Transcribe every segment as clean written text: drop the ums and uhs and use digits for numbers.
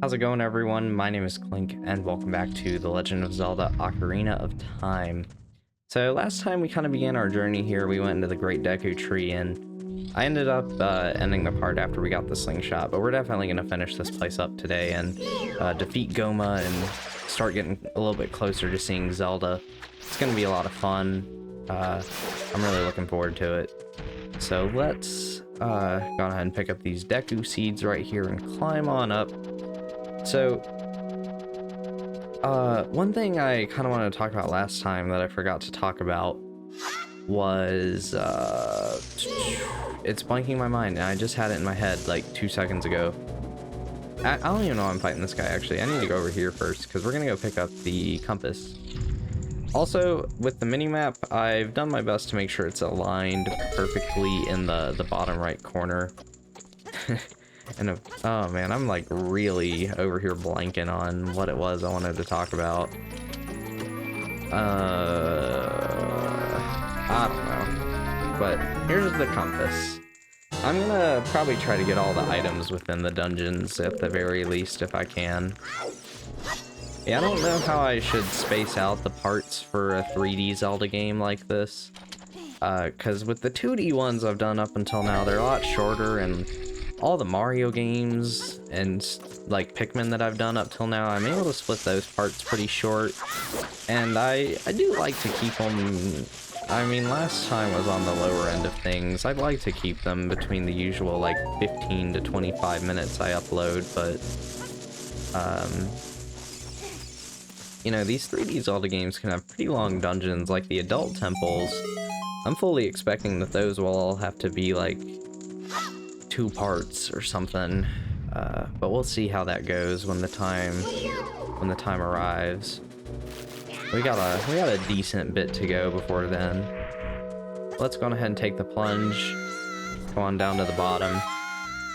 How's it going, everyone? My name is Clink, and welcome back to The Legend of Zelda Ocarina of Time. So last time we kind of began our journey here, we went into the Great Deku Tree, and I ended up ending the part after we got the slingshot, but we're definitely going to finish this place up today and defeat Gohma and start getting a little bit closer to seeing Zelda. It's going to be a lot of fun. I'm really looking forward to it. So let's go ahead and pick up these Deku seeds right here and climb on up. So, one thing I kind of wanted to talk about last time that I forgot to talk about was, it's blanking my mind, and I just had it in my head like 2 seconds ago. I don't even know I'm fighting this guy, actually. I need to go over here first, because we're going to go pick up the compass. Also, with the mini-map, I've done my best to make sure it's aligned perfectly in the bottom right corner. And oh man, I'm like really over here blanking on what it was I wanted to talk about. I don't know. But here's the compass. I'm gonna probably try to get all the items within the dungeons at the very least if I can. Yeah, I don't know how I should space out the parts for a 3D Zelda game like this. Because with the 2D ones I've done up until now, they're a lot shorter, and all the Mario games and like Pikmin that I've done up till now, I'm able to split those parts pretty short, and I do like to keep them. I mean, last time was on the lower end of things. I'd like to keep them between the usual like 15 to 25 minutes I upload, but you know, these 3D Zelda games can have pretty long dungeons, like the adult temples. I'm fully expecting that those will all have to be like 2 parts or something, but we'll see how that goes when the time arrives. We got a decent bit to go before then. Let's go ahead and take the plunge. Come on down to the bottom.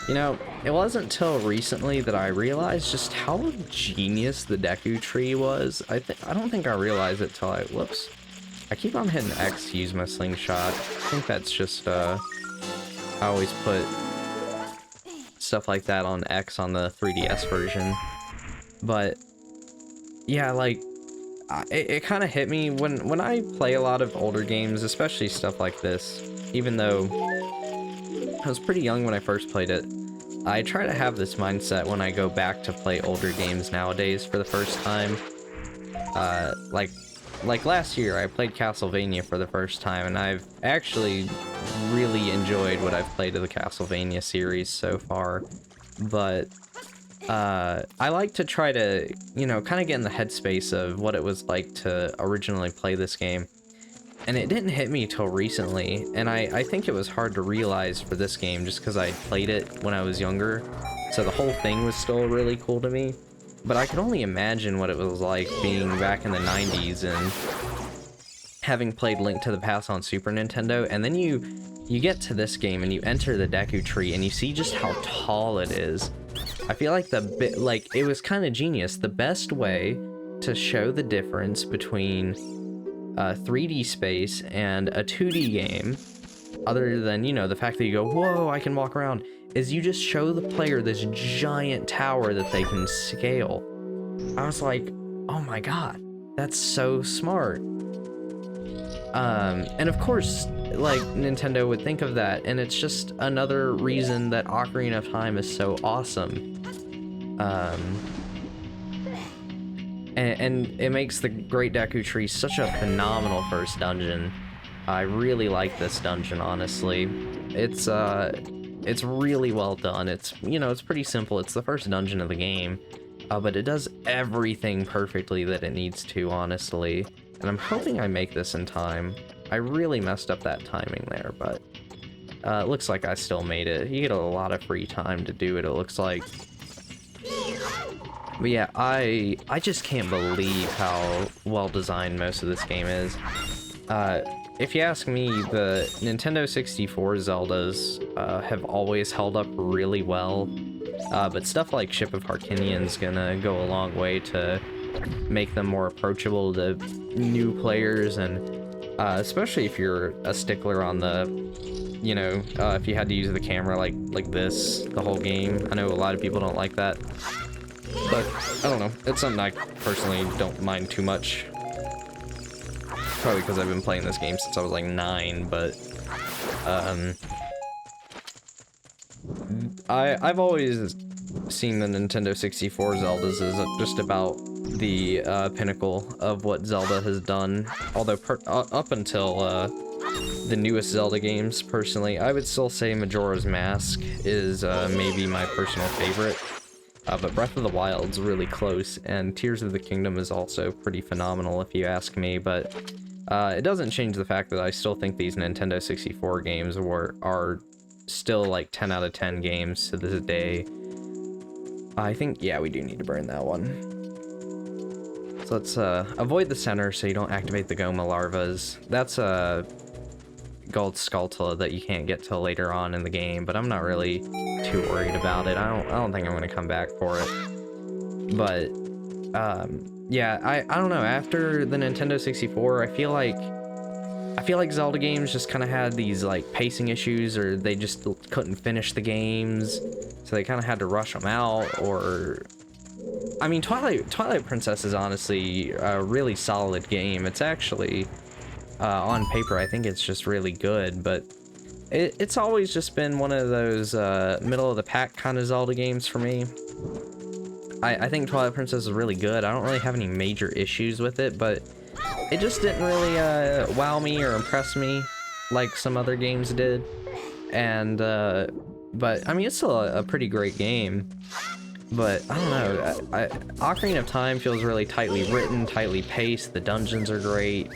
You know, it wasn't until recently that I realized just how genius the Deku Tree was. I don't think I realized it till whoops. I keep on hitting X to use my slingshot. I think that's just I always put stuff like that on X on the 3DS version. But yeah, like it kind of hit me when I play a lot of older games, especially stuff like this. Even though I was pretty young when I first played it, I try to have this mindset when I go back to play older games nowadays for the first time. Like last year, I played Castlevania for the first time, and I've actually really enjoyed what I've played of the Castlevania series so far. But I like to try to, you know, kind of get in the headspace of what it was like to originally play this game. And it didn't hit me till recently, and I think it was hard to realize for this game just because I played it when I was younger, so the whole thing was still really cool to me. But I could only imagine what it was like being back in the 90s and having played Link to the Past on Super Nintendo, and then you get to this game and you enter the Deku Tree and you see just how tall it is. I feel like it was kind of genius. The best way to show the difference between 3D space and a 2D game, other than, you know, the fact that you go, whoa, I can walk around, is you just show the player this giant tower that they can scale. I was like, oh my god, that's so smart. And of course, like, Nintendo would think of that, and it's just another reason that Ocarina of Time is so awesome. And it makes the Great Deku Tree such a phenomenal first dungeon. I really like this dungeon, honestly. It's really well done. It's, you know, it's pretty simple. It's the first dungeon of the game, but it does everything perfectly that it needs to, honestly. And I'm hoping I make this in time. I really messed up that timing there, but it looks like I still made it. You get a lot of free time to do it, it looks like. But yeah, I just can't believe how well designed most of this game is. If you ask me, the Nintendo 64 Zeldas have always held up really well, but stuff like Ship of Harkinian is gonna go a long way to make them more approachable to new players, and especially if you're a stickler on the, you know, if you had to use the camera like this the whole game. I know a lot of people don't like that. But, I don't know, it's something I personally don't mind too much. Probably because I've been playing this game since I was like 9, but, I've always seen the Nintendo 64 Zeldas as just about the pinnacle of what Zelda has done. Although up until the newest Zelda games, personally, I would still say Majora's Mask is maybe my personal favorite. But Breath of the Wild's really close, and Tears of the Kingdom is also pretty phenomenal if you ask me, but it doesn't change the fact that I still think these Nintendo 64 games are still like 10 out of 10 games to this day. I think, yeah, we do need to burn that one. So let's avoid the center so you don't activate the Gohma larvas. That's a gold Skulltula that you can't get till later on in the game, but I'm not really too worried about it. I don't think I'm gonna come back for it. But yeah, I don't know. After the Nintendo 64, I feel like Zelda games just kind of had these like pacing issues, or they just couldn't finish the games, so they kind of had to rush them out. Or, I mean, Twilight Princess is honestly a really solid game. It's actually on paper, I think it's just really good, but it's always just been one of those middle of the pack kind of Zelda games for me. I think Twilight Princess is really good. I don't really have any major issues with it, but it just didn't really wow me or impress me like some other games did. And but I mean, it's still a pretty great game. But I don't know, Ocarina of Time feels really tightly written, tightly paced. The dungeons are great.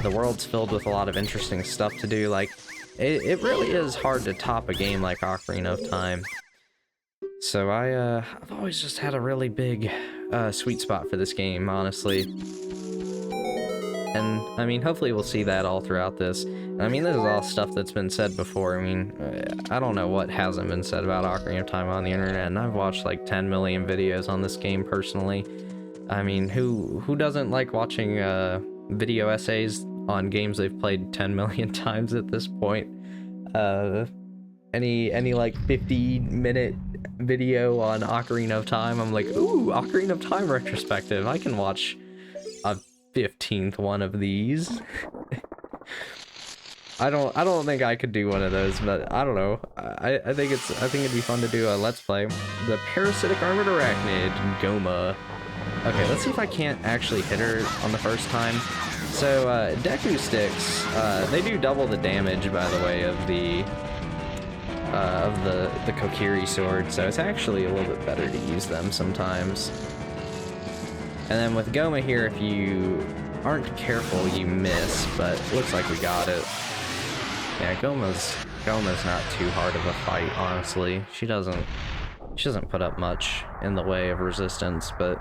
The world's filled with a lot of interesting stuff to do. Like, it really is hard to top a game like Ocarina of Time. So I've always just had a really big sweet spot for this game, honestly. And I mean, hopefully we'll see that all throughout this. And, I mean, this is all stuff that's been said before. I mean, I don't know what hasn't been said about Ocarina of Time on the internet, and I've watched like 10 million videos on this game personally. I mean, who doesn't like watching video essays on games they've played 10 million times at this point? Any like 50-minute video on Ocarina of Time, I'm like, ooh, Ocarina of Time retrospective. I can watch a 15th one of these. I don't think I could do one of those, but I don't know. I think it'd be fun to do a let's play. The parasitic armored arachnid, Gohma. Okay, let's see if I can't actually hit her on the first time. So, Deku sticks, they do double the damage, by the way, of the Kokiri sword, so it's actually a little bit better to use them sometimes. And then with Gohma here, if you aren't careful, you miss, but it looks like we got it. Yeah, Gohma's not too hard of a fight, honestly. She doesn't put up much in the way of resistance, but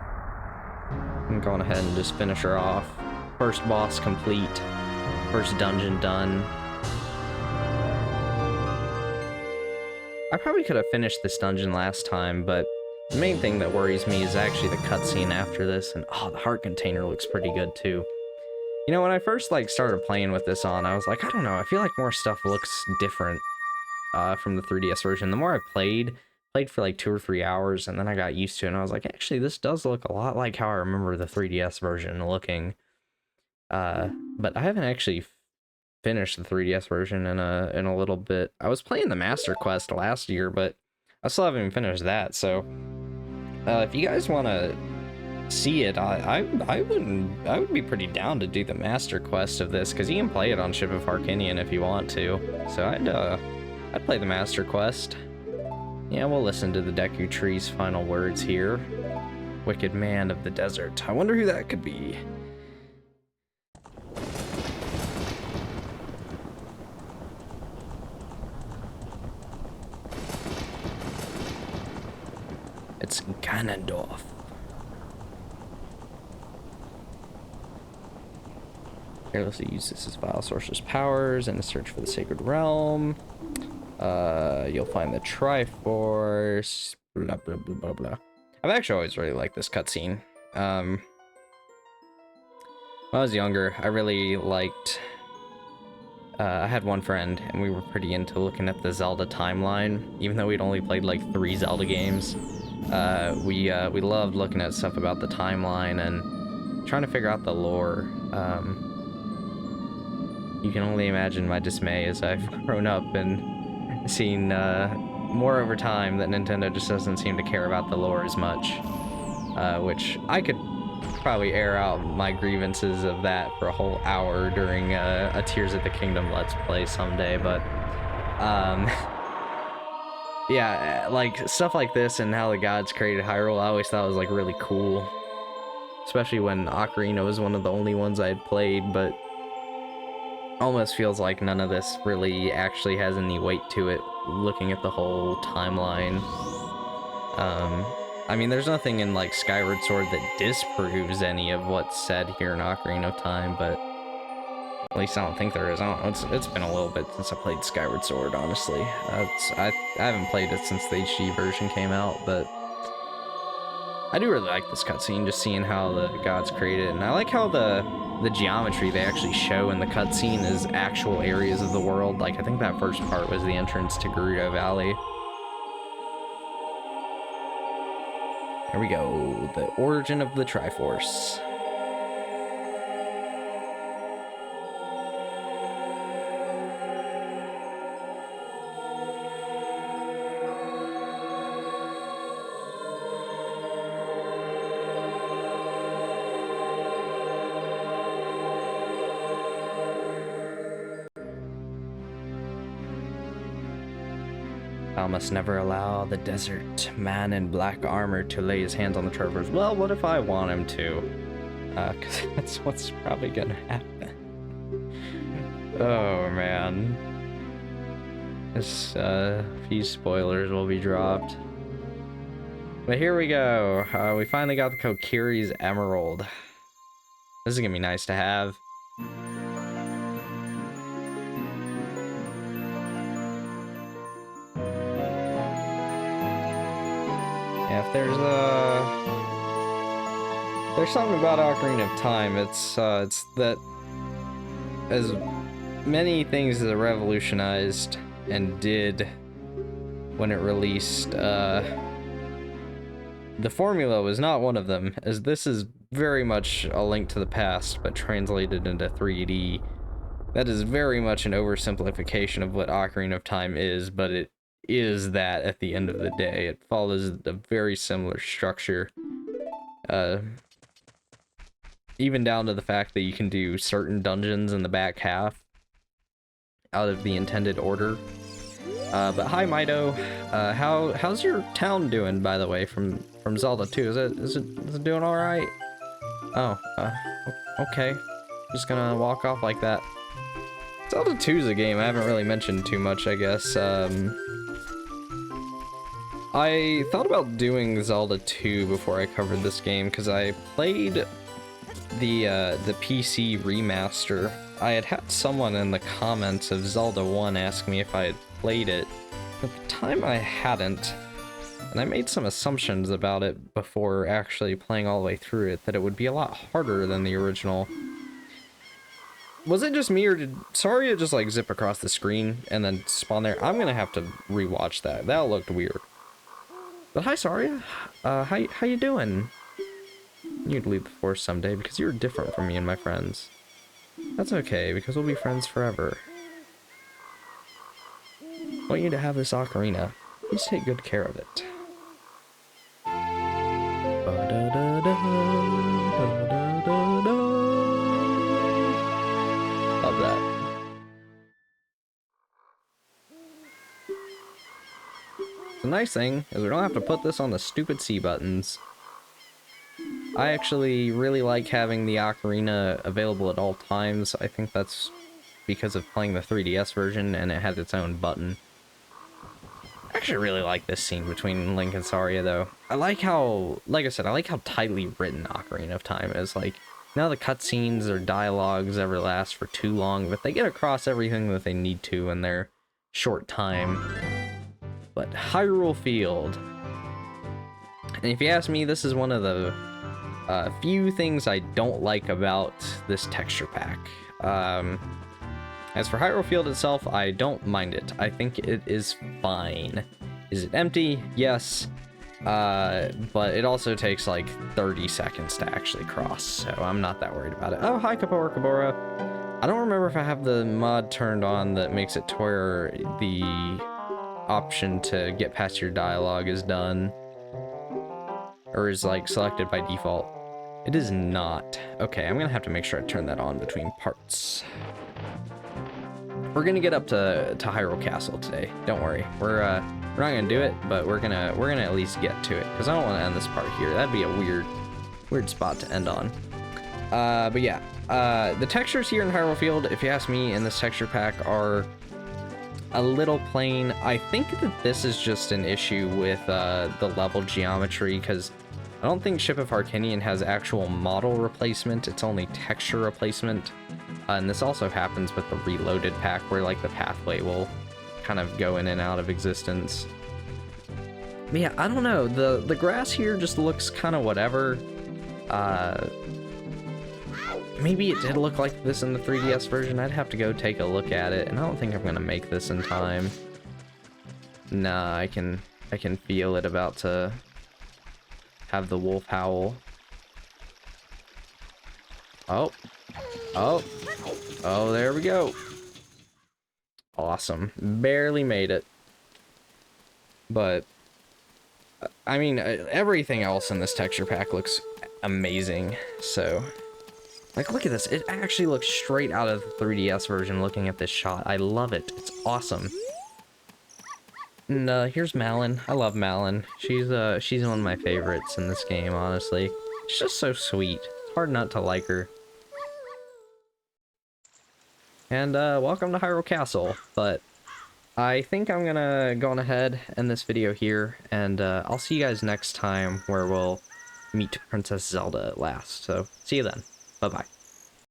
I'm going ahead and just finish her off. First boss complete. First dungeon done. I probably could have finished this dungeon last time, but the main thing that worries me is actually the cutscene after this, and oh, the heart container looks pretty good too. You know, when I first like started playing with this on, I was like, I don't know, I feel like more stuff looks different from the 3DS version. The more I played for like 2 or 3 hours, and then I got used to it, and I was like, actually, this does look a lot like how I remember the 3DS version looking. But I haven't actually finished the 3DS version in a little bit. I was playing the Master Quest last year, but I still haven't even finished that. So if you guys want to see it, I would be pretty down to do the Master Quest of this, because you can play it on Ship of Harkinian if you want to. So I'd play the Master Quest. Yeah, we'll listen to the Deku Tree's final words here. Wicked man of the desert. I wonder who that could be. It's Ganondorf. Carelessly use this as vile sorcerer's powers and a search for the sacred realm. You'll find the Triforce. Blah blah blah blah blah. I've actually always really liked this cutscene. When I was younger, I really liked. I had one friend, and we were pretty into looking at the Zelda timeline, even though we'd only played like 3 Zelda games. We loved looking at stuff about the timeline and trying to figure out the lore. You can only imagine my dismay as I've grown up and seen more over time that Nintendo just doesn't seem to care about the lore as much. Which I could probably air out my grievances of that for a whole hour during a Tears of the Kingdom Let's Play someday, but yeah, like stuff like this and how the gods created Hyrule, I always thought was like really cool, especially when Ocarina was one of the only ones I had played, but almost feels like none of this really actually has any weight to it, looking at the whole timeline. I mean, there's nothing in, like, Skyward Sword that disproves any of what's said here in Ocarina of Time, but at least I don't think there is. I don't know, it's been a little bit since I played Skyward Sword, honestly. I haven't played it since the HD version came out, but I do really like this cutscene, just seeing how the gods created it, and I like how the geometry they actually show in the cutscene is actual areas of the world. Like, I think that first part was the entrance to Gerudo Valley. Here we go, the origin of the Triforce. Thou must never allow the desert man in black armor to lay his hands on the Triforce. Well, what if I want him to? Because that's what's probably gonna happen. Oh, man. This, few spoilers will be dropped. But here we go. We finally got the Kokiri's Emerald. This is gonna be nice to have. Yeah, if there's something about Ocarina of Time, it's that as many things as it revolutionized and did when it released, the formula was not one of them, as this is very much a Link to the Past, but translated into 3D. That is very much an oversimplification of what Ocarina of Time is, but it is that at the end of the day. It follows a very similar structure. Even down to the fact that you can do certain dungeons in the back half out of the intended order. But hi, Mido. How's your town doing, by the way, from Zelda 2? Is it doing all right? Oh, okay. Just gonna walk off like that. Zelda 2 is a game I haven't really mentioned too much, I guess. I thought about doing Zelda 2 before I covered this game, because I played the PC remaster. I had someone in the comments of Zelda 1 ask me if I had played it. At the time I hadn't, and I made some assumptions about it before actually playing all the way through it, that it would be a lot harder than the original. Was it just me, or did Saria just like zip across the screen and then spawn there? I'm gonna have to rewatch that. That looked weird. But hi, Saria. How you doing? You'd leave the Force someday because you're different from me and my friends. That's okay, because we'll be friends forever. I want you to have this ocarina. Please take good care of it. Love that. The nice thing is we don't have to put this on the stupid C buttons. I actually really like having the ocarina available at all times. I think that's because of playing the 3DS version and it had its own button. I actually really like this scene between Link and Saria, though. I like how, like I said, I like how tightly written Ocarina of Time is. Like, now the cutscenes or dialogues ever last for too long, but they get across everything that they need to in their short time. But Hyrule Field. And if you ask me, this is one of the few things I don't like about this texture pack. As for Hyrule Field itself, I don't mind it. I think it is fine. Is it empty? Yes. But it also takes like 30 seconds to actually cross, so I'm not that worried about it. Oh, hi, Kabora. I don't remember if I have the mod turned on that makes it to where the option to get past your dialogue is done, or is like selected by default. It is not. Okay, I'm gonna have to make sure I turn that on between parts. We're gonna get up to Hyrule Castle today. Don't worry. We're not gonna do it, but we're gonna at least get to it, because I don't want to end this part here. That'd be a weird spot to end on. But yeah, the textures here in Hyrule Field, if you ask me, in this texture pack are a little plain. I think that this is just an issue with the level geometry, because I don't think Ship of Harkinian has actual model replacement. It's only texture replacement. And this also happens with the Reloaded pack, where like the pathway will kind of go in and out of existence. But yeah, I don't know. The grass here just looks kind of whatever. Maybe it did look like this in the 3DS version. I'd have to go take a look at it, and I don't think I'm gonna make this in time. Nah, I can feel it about to have the wolf howl. Oh, there we go. Awesome. Barely made it. But, I mean, everything else in this texture pack looks amazing, so... Like, look at this. It actually looks straight out of the 3DS version looking at this shot. I love it. It's awesome. And, here's Malon. I love Malon. She's one of my favorites in this game, honestly. She's just so sweet. It's hard not to like her. And, welcome to Hyrule Castle. But I think I'm gonna go on ahead and end this video here, and, I'll see you guys next time, where we'll meet Princess Zelda at last. So, see you then. Bye-bye.